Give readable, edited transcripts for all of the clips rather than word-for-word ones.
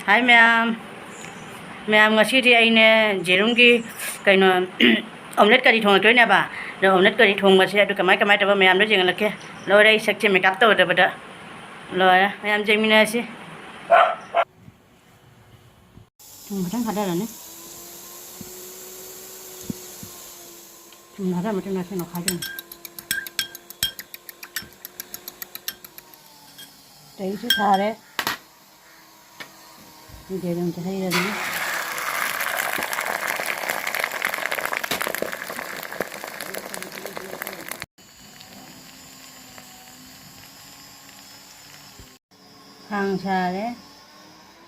Hi ma'am. Ma'am ngasi aine jerumgi kaino omelet kari thongatoy na ba. Do omelet kari thongbase adu kamai taba ma'am do jengalake. Lora I sakche makeup to da bada. Lora ma'am jemina ase. Thong hada ne. Nada mate na se no khajun. Tei se thare. Jerum chai ra ne. Khang cha le.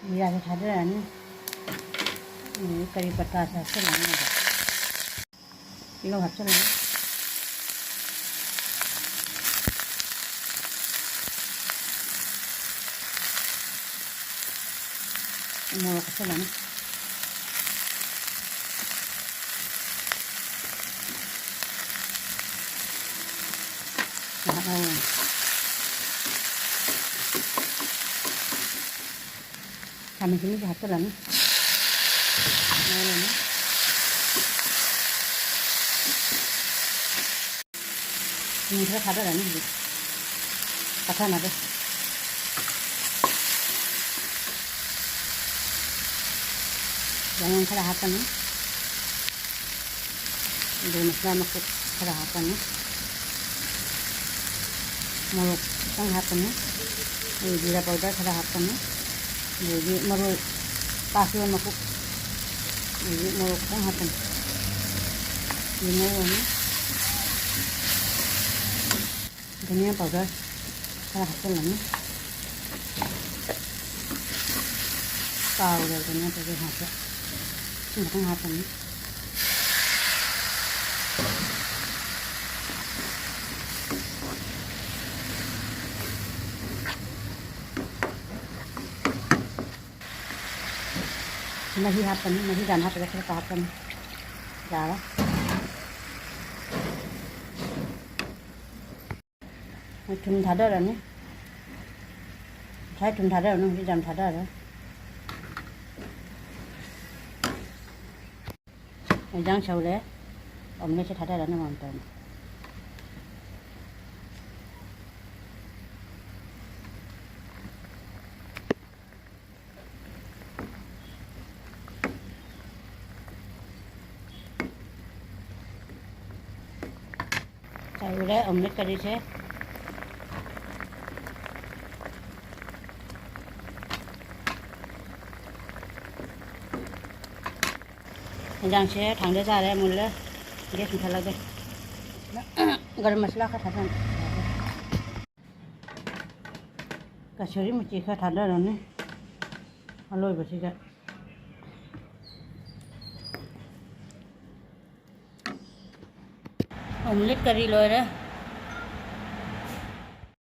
Mira se thade ra ne. Kari patta sa se na ne. Ilo hap chale. Moro ka chale ne. Kami sini jahat lah ni. Ini kita ada lah ni. Pakai nada. Jangan salah hatan ni. Ini masih masuk salah hatan ni. Mau sang hatan ni. Ini jeera powder salah hatan ni. Ini maru pasuan makuk. Ini maru sang hatan. Ini maru ni. Dhania powder salah hatan lah ni. Powder dhania powder hatan. Ini sang hatan ni. Masih happen, masih dan hati kita happen. Jalan. Thun thada rồi nhé. Thấy thun thada rồi, nó đi làm thada rồi. Giang sầu đấy. Ông này sẽ thada rồi nó hoàn toàn. Sau đấy omelet kari se जहाँ से ठंडे जा रहे हैं मुल्ले gas उठा लगे गरम मसाला का ठंडा कचौरी मुझे का ठंडा रहने हलो बचेगा ऑमलेट करी लो रे